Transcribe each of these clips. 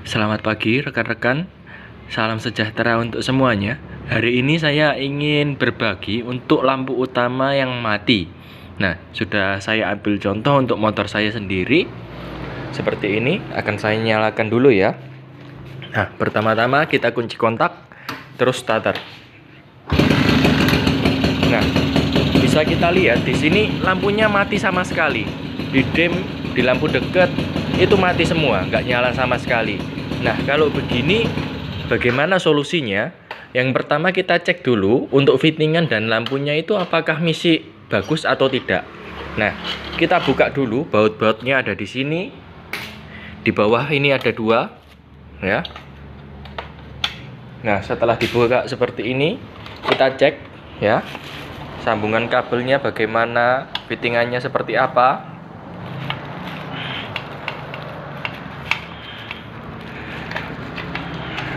Selamat pagi rekan-rekan, salam sejahtera untuk semuanya. Hari ini saya ingin berbagi untuk lampu utama yang mati. Nah, sudah saya ambil contoh untuk motor saya sendiri. Seperti ini, akan saya nyalakan dulu ya. Nah, pertama-tama kita kunci kontak, terus starter. Nah, bisa kita lihat di sini lampunya mati sama sekali. Di dim, di lampu dekat itu mati semua, nggak nyala sama sekali. Nah, kalau begini bagaimana solusinya? Yang pertama kita cek dulu untuk fittingan dan lampunya itu apakah misi bagus atau tidak. Nah, kita buka dulu, baut-bautnya ada di sini. Di bawah ini ada dua, ya. Nah, setelah dibuka seperti ini, kita cek ya. Sambungan kabelnya bagaimana, fittingannya seperti apa.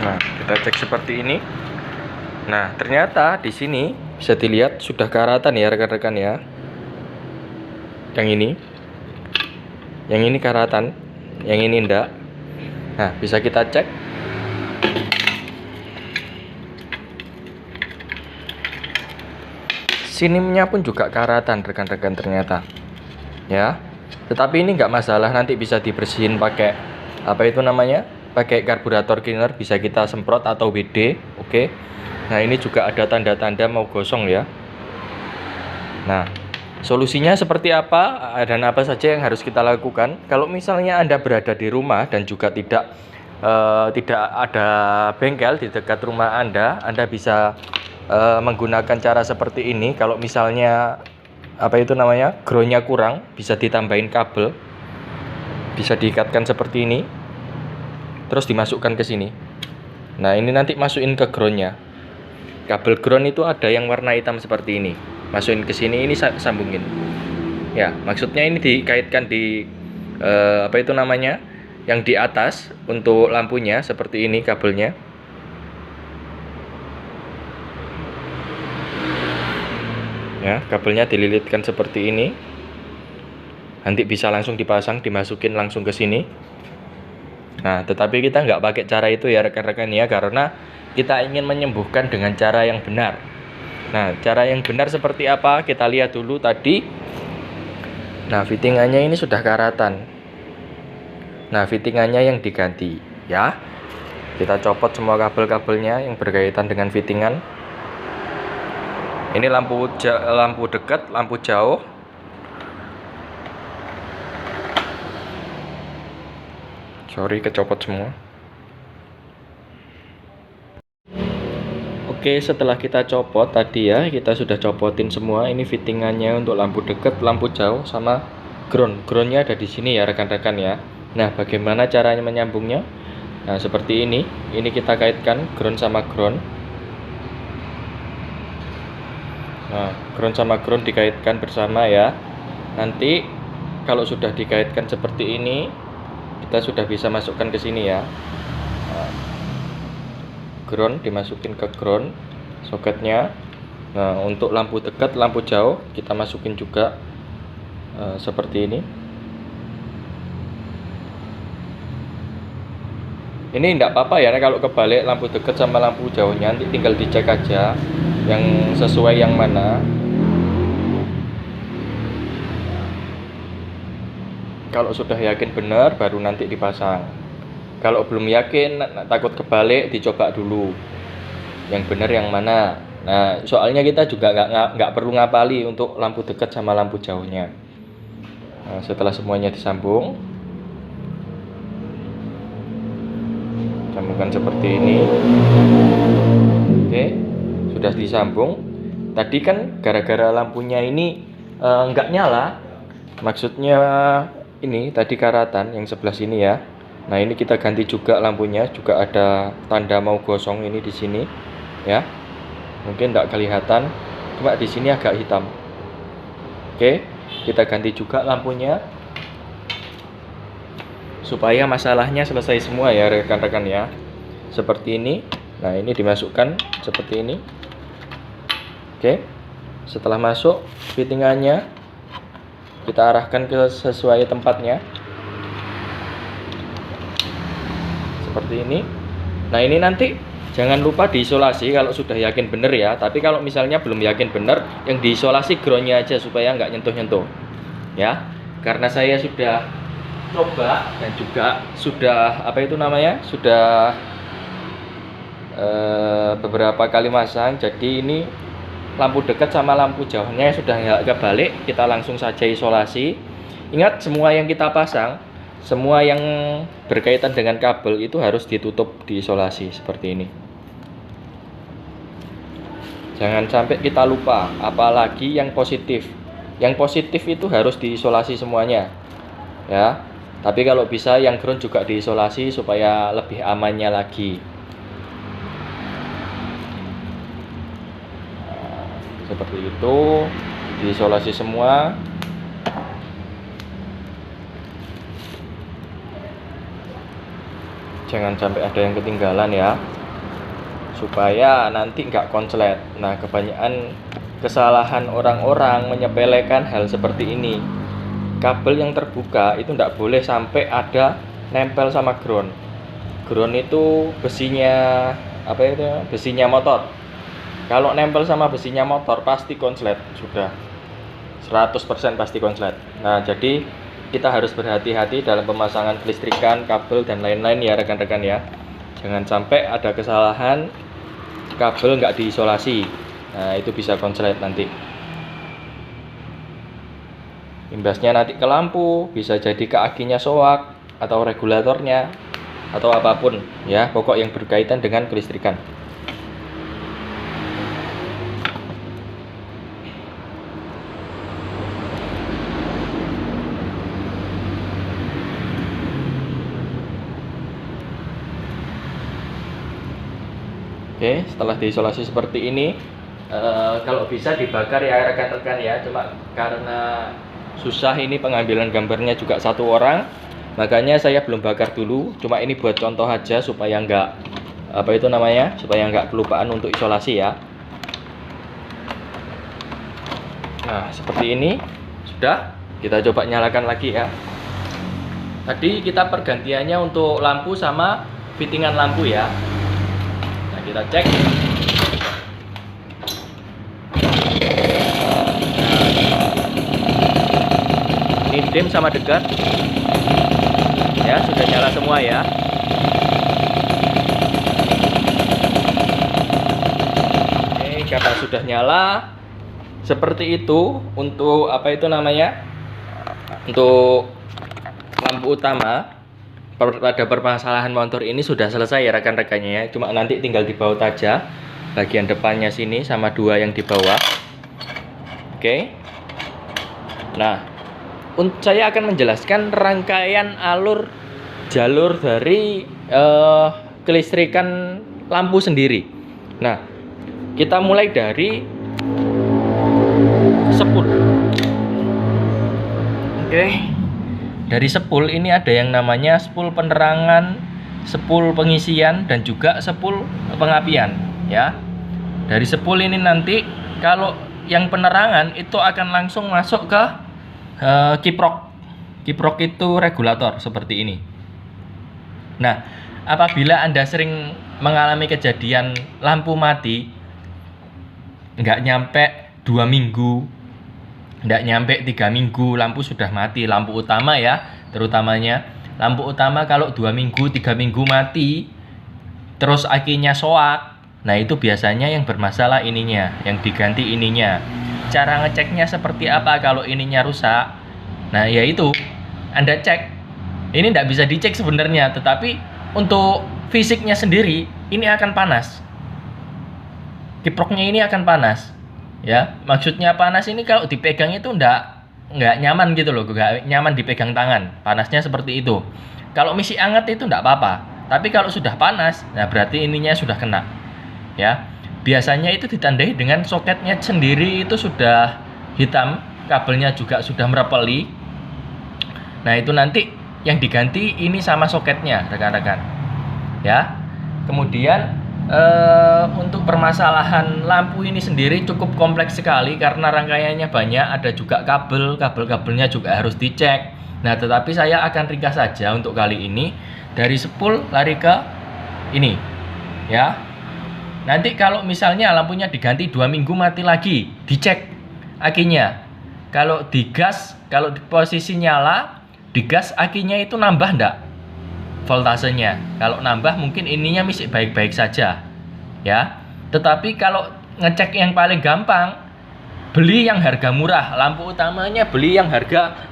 Nah, kita cek seperti ini. Nah, ternyata di sini bisa dilihat sudah karatan ya rekan-rekan ya. Yang ini karatan, yang ini enggak. Nah, bisa kita cek. Sinimnya pun juga karatan rekan-rekan ternyata. Ya. Tetapi ini enggak masalah, nanti bisa dibersihin pakai apa itu namanya? Pakai karburator cleaner, bisa kita semprot atau WD. Oke. Nah, ini juga ada tanda-tanda mau gosong ya. Nah, solusinya seperti apa dan apa saja yang harus kita lakukan? Kalau misalnya Anda berada di rumah dan juga tidak ada bengkel di dekat rumah Anda bisa menggunakan cara seperti ini. Kalau misalnya apa itu namanya, groundnya kurang, bisa ditambahin kabel, bisa diikatkan seperti ini, terus dimasukkan ke sini. Nah, ini nanti masukin ke groundnya. Kabel ground itu ada yang warna hitam seperti ini, masukin ke sini, ini sambungin. Ya, maksudnya ini dikaitkan di apa itu namanya, yang di atas untuk lampunya seperti ini kabelnya. Ya, kabelnya dililitkan seperti ini. Nanti bisa langsung dipasang, dimasukin langsung ke sini. Nah, tetapi kita nggak pakai cara itu ya rekan-rekan ya, karena kita ingin menyembuhkan dengan cara yang benar. Nah, cara yang benar seperti apa? Kita lihat dulu tadi. Nah, fittingannya ini sudah karatan. Nah, fittingannya yang diganti ya. Kita copot semua kabel-kabelnya yang berkaitan dengan fittingan. Ini lampu dekat, lampu jauh. Sorry, kecopot semua. Oke, setelah kita copot tadi ya, kita sudah copotin semua. Ini fittingannya untuk lampu dekat, lampu jauh, sama ground. Groundnya ada di sini ya rekan-rekan ya. Nah, bagaimana caranya menyambungnya? Nah, seperti ini. Ini kita kaitkan ground sama ground. Nah, ground sama ground dikaitkan bersama ya. Nanti kalau sudah dikaitkan seperti ini, kita sudah bisa masukkan ke sini ya. Nah, ground dimasukin ke ground soketnya. Nah, untuk lampu dekat, lampu jauh kita masukin juga seperti ini. Ini enggak apa-apa ya kalau kebalik lampu dekat sama lampu jauhnya, nanti tinggal dicek aja yang sesuai yang mana. Kalau sudah yakin benar baru nanti dipasang. Kalau belum yakin, takut kebalik, dicoba dulu yang benar yang mana. Nah, soalnya kita juga nggak perlu ngapali untuk lampu dekat sama lampu jauhnya. Nah, setelah semuanya disambung, sambungkan seperti ini. Oke, sudah disambung. Tadi kan gara-gara lampunya ini nggak nyala, maksudnya ini tadi karatan yang sebelah sini ya. Nah, ini kita ganti juga lampunya, juga ada tanda mau gosong ini di sini ya. Mungkin tidak kelihatan, cuma di sini agak hitam. Oke, kita ganti juga lampunya supaya masalahnya selesai semua ya rekan-rekan ya. Seperti ini. Nah, ini dimasukkan seperti ini. Oke. Setelah masuk fittingannya kita arahkan ke sesuai tempatnya. seperti ini. Nah ini nanti jangan lupa diisolasi kalau sudah yakin bener ya. Tapi kalau misalnya belum yakin bener, yang diisolasi groundnya aja supaya nggak nyentuh-nyentuh ya. Karena saya sudah coba dan juga sudah sudah beberapa kali masang. Jadi ini lampu dekat sama lampu jauhnya sudah nggak kebalik, kita langsung saja isolasi. Ingat, semua yang kita pasang, semua yang berkaitan dengan kabel itu harus ditutup, diisolasi seperti ini. Jangan sampai kita lupa, apalagi yang positif. Yang positif itu harus diisolasi semuanya ya. Tapi kalau bisa yang ground juga diisolasi supaya lebih amannya lagi. Seperti itu, diisolasi semua. Jangan sampai ada yang ketinggalan ya, supaya nanti nggak konslet. Nah, kebanyakan kesalahan orang-orang menyepelekan hal seperti ini. Kabel yang terbuka itu nggak boleh sampai ada nempel sama ground. Ground itu besinya besinya motor. Kalau nempel sama besinya motor pasti konslet, sudah 100% pasti konslet. Nah, jadi kita harus berhati-hati dalam pemasangan kelistrikan, kabel dan lain-lain ya rekan-rekan ya. Jangan sampai ada kesalahan kabel nggak diisolasi. Nah, itu bisa konslet nanti. Imbasnya nanti ke lampu, bisa jadi ke akinya soak atau regulatornya atau apapun ya, pokok yang berkaitan dengan kelistrikan. Oke, setelah diisolasi seperti ini, kalau bisa dibakar ya rekan-rekan ya. Cuma karena susah ini pengambilan gambarnya juga satu orang, makanya saya belum bakar dulu. Cuma ini buat contoh aja supaya supaya nggak kelupaan untuk isolasi ya. Nah, seperti ini sudah. Kita coba nyalakan lagi ya. Tadi kita pergantiannya untuk lampu sama fittingan lampu ya. Nah, kita cek. Ini dim sama dekat ya, sudah nyala semua ya. Oke, karena sudah nyala seperti itu untuk untuk lampu utama. Pada permasalahan motor ini sudah selesai ya rekan-rekannya ya. Cuma nanti tinggal dibaut aja bagian depannya sini sama dua yang di bawah. Oke. Nah, saya akan menjelaskan rangkaian jalur dari kelistrikan lampu sendiri. Nah, kita mulai dari sepul. Oke. Dari sepul ini ada yang namanya sepul penerangan, sepul pengisian, dan juga sepul pengapian ya. Dari sepul ini nanti kalau yang penerangan itu akan langsung masuk ke kiprok. Kiprok itu regulator seperti ini. Nah, apabila Anda sering mengalami kejadian lampu mati, nggak nyampe 2 minggu, nggak nyampe 3 minggu, lampu sudah mati. Lampu utama ya, terutamanya. Lampu utama kalau 2 minggu, 3 minggu mati, terus akinya soak, nah itu biasanya yang bermasalah ininya, yang diganti ininya. Cara ngeceknya seperti apa kalau ininya rusak? Nah, yaitu Anda cek. Ini tidak bisa dicek sebenarnya, tetapi untuk fisiknya sendiri ini akan panas. Kiproknya ini akan panas. Ya, maksudnya panas ini kalau dipegang itu nggak nyaman gitu loh, nggak nyaman dipegang tangan. Panasnya seperti itu. Kalau masih hangat itu nggak apa-apa. Tapi kalau sudah panas, nah berarti ininya sudah kena. Ya. Biasanya itu ditandai dengan soketnya sendiri itu sudah hitam, kabelnya juga sudah merepeli. Nah, itu nanti yang diganti ini sama soketnya, rekan-rekan. Ya. Kemudian untuk permasalahan lampu ini sendiri cukup kompleks sekali karena rangkaiannya banyak, ada juga kabelnya juga harus dicek. Nah, tetapi saya akan ringkas saja untuk kali ini. Dari spool lari ke ini, ya. Nanti kalau misalnya lampunya diganti 2 minggu mati lagi, dicek akinya. Kalau digas, kalau di posisi nyala, digas akinya itu nambah enggak voltasenya. Kalau nambah mungkin ininya masih baik-baik saja, ya. Tetapi kalau ngecek yang paling gampang, beli yang harga murah. Lampu utamanya beli yang harga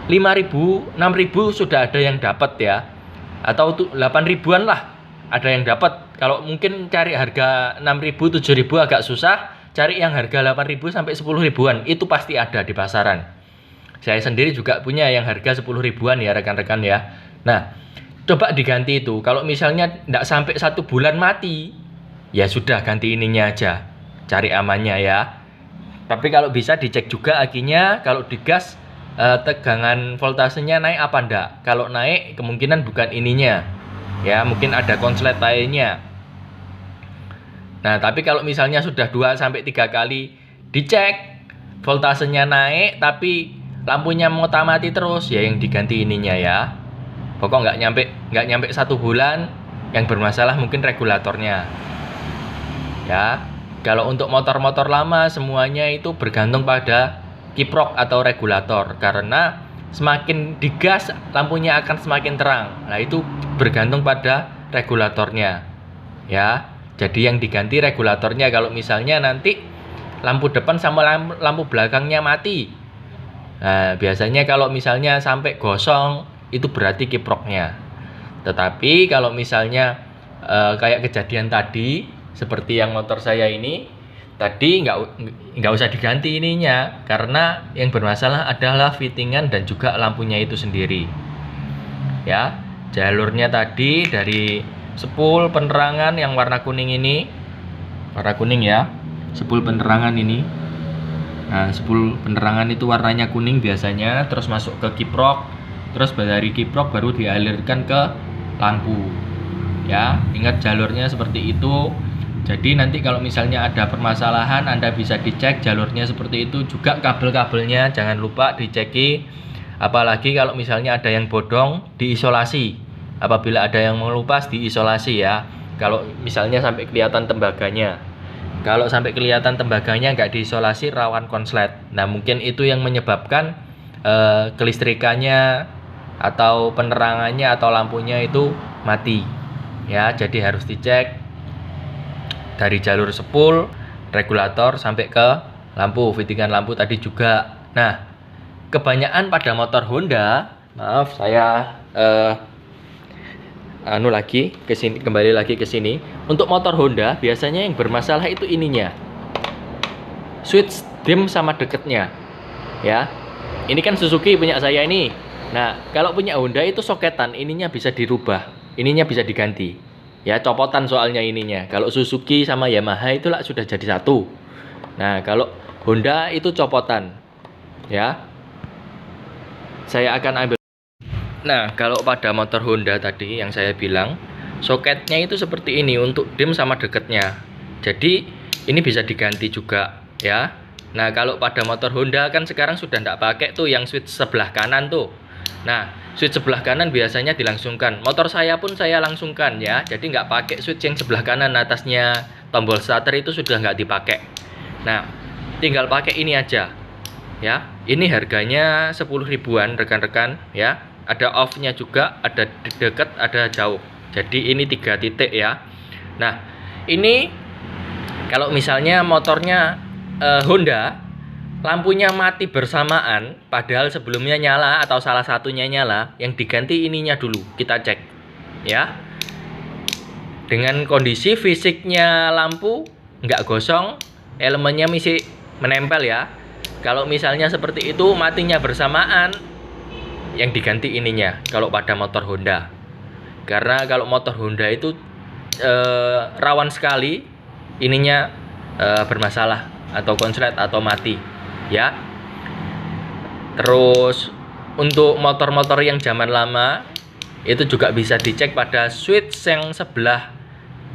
5.000, 6.000 sudah ada yang dapat ya. Atau 8 ribuan lah ada yang dapat. Kalau mungkin cari harga 6.000, 7.000 agak susah, cari yang harga 8.000 sampai 10 ribuan itu pasti ada di pasaran. Saya sendiri juga punya yang harga 10 ribuan ya rekan-rekan ya. Nah, coba diganti itu. Kalau misalnya tidak sampai 1 bulan mati, ya sudah ganti ininya aja. Cari amannya ya. Tapi kalau bisa dicek juga akinya, kalau digas tegangan voltasenya naik apa enggak. Kalau naik kemungkinan bukan ininya. Ya, mungkin ada konslet lainnya. Nah, tapi kalau misalnya sudah 2 sampai 3 kali dicek voltasenya naik tapi lampunya mau mati terus, ya yang diganti ininya ya. Pokok nggak nyampe 1 bulan, yang bermasalah mungkin regulatornya. Ya. Kalau untuk motor-motor lama semuanya itu bergantung pada kiprok atau regulator, karena semakin digas lampunya akan semakin terang. Nah, itu bergantung pada regulatornya. Ya. Jadi yang diganti regulatornya kalau misalnya nanti lampu depan sama lampu belakangnya mati. Nah, biasanya kalau misalnya sampai gosong itu berarti kiproknya. Tetapi kalau misalnya kayak kejadian tadi seperti yang motor saya ini tadi nggak usah diganti ininya, karena yang bermasalah adalah fittingan dan juga lampunya itu sendiri. Ya, jalurnya tadi dari spool penerangan yang warna kuning ini, warna kuning ya, spool penerangan ini. Nah, spool penerangan itu warnanya kuning biasanya, terus masuk ke kiprok, terus dari kiprok baru dialirkan ke lampu. Ya, ingat jalurnya seperti itu. Jadi nanti kalau misalnya ada permasalahan Anda bisa dicek jalurnya seperti itu. Juga kabel-kabelnya jangan lupa diceki. Apalagi kalau misalnya ada yang bodong, diisolasi. Apabila ada yang mengelupas, diisolasi ya. Kalau misalnya sampai kelihatan tembaganya. Kalau sampai kelihatan tembaganya nggak diisolasi, rawan konslet. Nah, mungkin itu yang menyebabkan kelistrikannya atau penerangannya atau lampunya itu mati. Ya, jadi harus dicek dari jalur spool, regulator sampai ke lampu, fittingan lampu tadi juga. Nah, kebanyakan pada motor Honda, maaf saya kembali lagi ke sini. Untuk motor Honda biasanya yang bermasalah itu ininya. Switch dim sama deketnya. Ya. Ini kan Suzuki punya saya ini. Nah, kalau punya Honda itu soketan, ininya bisa dirubah, ininya bisa diganti. Ya, copotan soalnya ininya. Kalau Suzuki sama Yamaha itu lah sudah jadi satu. Nah, kalau Honda itu copotan. Ya. Saya akan ambil. Nah, kalau pada motor Honda tadi yang saya bilang, soketnya itu seperti ini untuk dim sama deketnya. Jadi, ini bisa diganti juga, ya. Nah, kalau pada motor Honda kan sekarang sudah tidak pakai tuh yang switch sebelah kanan tuh. Nah, switch sebelah kanan biasanya dilangsungkan. Motor saya pun saya langsungkan ya. Jadi nggak pakai switch yang sebelah kanan atasnya tombol starter itu sudah nggak dipakai. Nah, tinggal pakai ini aja. Ya, ini harganya 10 ribuan rekan-rekan ya. Ada off-nya juga, ada dekat, ada jauh. Jadi ini 3 titik ya. Nah, ini kalau misalnya motornya Honda lampunya mati bersamaan, padahal sebelumnya nyala atau salah satunya nyala, yang diganti ininya dulu, kita cek ya. Dengan kondisi fisiknya lampu nggak gosong, elemennya masih menempel ya. Kalau misalnya seperti itu matinya bersamaan, yang diganti ininya kalau pada motor Honda. Karena kalau motor Honda itu rawan sekali ininya bermasalah atau konslet atau mati ya. Terus untuk motor-motor yang zaman lama itu juga bisa dicek pada switch yang sebelah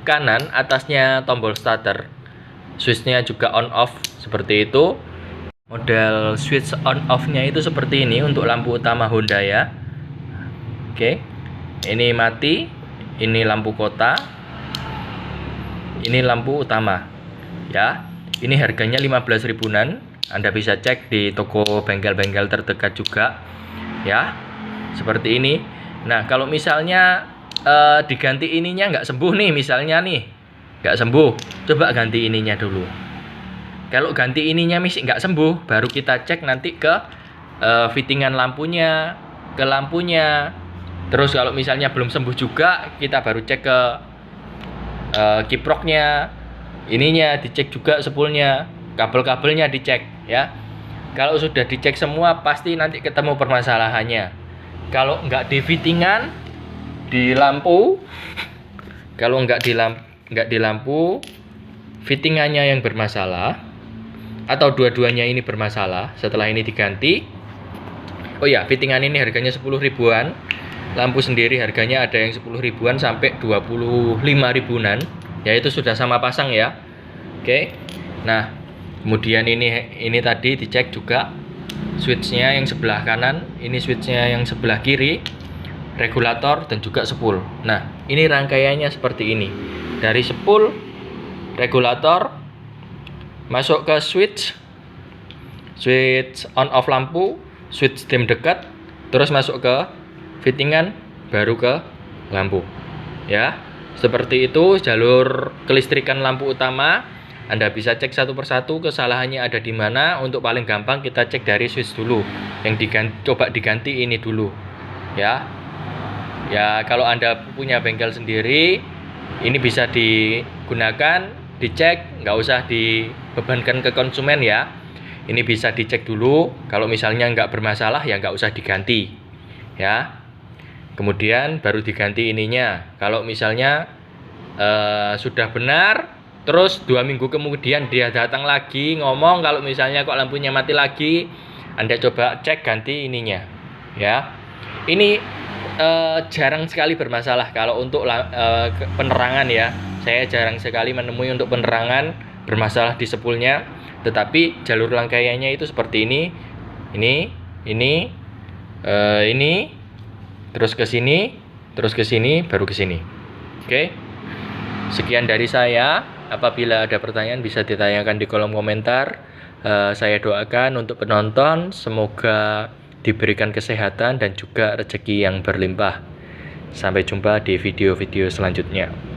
kanan atasnya tombol starter. Switchnya juga on off seperti itu. Model switch on off-nya itu seperti ini untuk lampu utama Honda ya. Oke. Ini mati, ini lampu kota. Ini lampu utama. Ya. Ini harganya 15 ribuan. Anda bisa cek di toko bengkel-bengkel terdekat juga. Ya. Seperti ini. Nah, kalau misalnya diganti ininya nggak sembuh nih, misalnya nih nggak sembuh, coba ganti ininya dulu. Kalau ganti ininya masih nggak sembuh, baru kita cek nanti ke fittingan lampunya, ke lampunya. Terus kalau misalnya belum sembuh juga, kita baru cek ke kiproknya, ininya dicek juga, spoolnya, kabel-kabelnya dicek ya. Kalau sudah dicek semua, pasti nanti ketemu permasalahannya. Kalau nggak di fittingan, di lampu, kalau nggak di lampu, fittingannya yang bermasalah, atau dua-duanya ini bermasalah setelah ini diganti. Oh ya, fittingan ini harganya 10 ribuan. Lampu sendiri harganya ada yang 10 ribuan sampai 25 ribuan. Ya, itu sudah sama pasang ya. Oke. Nah, kemudian ini tadi dicek juga switchnya yang sebelah kanan, ini switchnya yang sebelah kiri, regulator dan juga spool. Nah, ini rangkaiannya seperti ini. Dari spool, regulator, masuk ke switch on off lampu, switch dim dekat, terus masuk ke fittingan, baru ke lampu. Ya, seperti itu jalur kelistrikan lampu utama. Anda bisa cek satu persatu kesalahannya ada di mana. Untuk paling gampang kita cek dari switch dulu. Yang coba diganti ini dulu. Ya. Ya, kalau Anda punya bengkel sendiri, ini bisa digunakan, dicek, nggak usah dibebankan ke konsumen ya. Ini bisa dicek dulu. Kalau misalnya nggak bermasalah ya nggak usah diganti ya. Kemudian baru diganti ininya. Kalau misalnya sudah benar, terus 2 minggu kemudian dia datang lagi ngomong kalau misalnya kok lampunya mati lagi, Anda coba cek ganti ininya ya. Ini jarang sekali bermasalah kalau untuk penerangan ya. Saya jarang sekali menemui untuk penerangan bermasalah di spoolnya. Tetapi jalur rangkaiannya itu seperti ini, terus ke sini, baru ke sini. Oke. Sekian dari saya. Apabila ada pertanyaan bisa ditanyakan di kolom komentar. Saya doakan untuk penonton semoga diberikan kesehatan dan juga rezeki yang berlimpah. Sampai jumpa di video-video selanjutnya.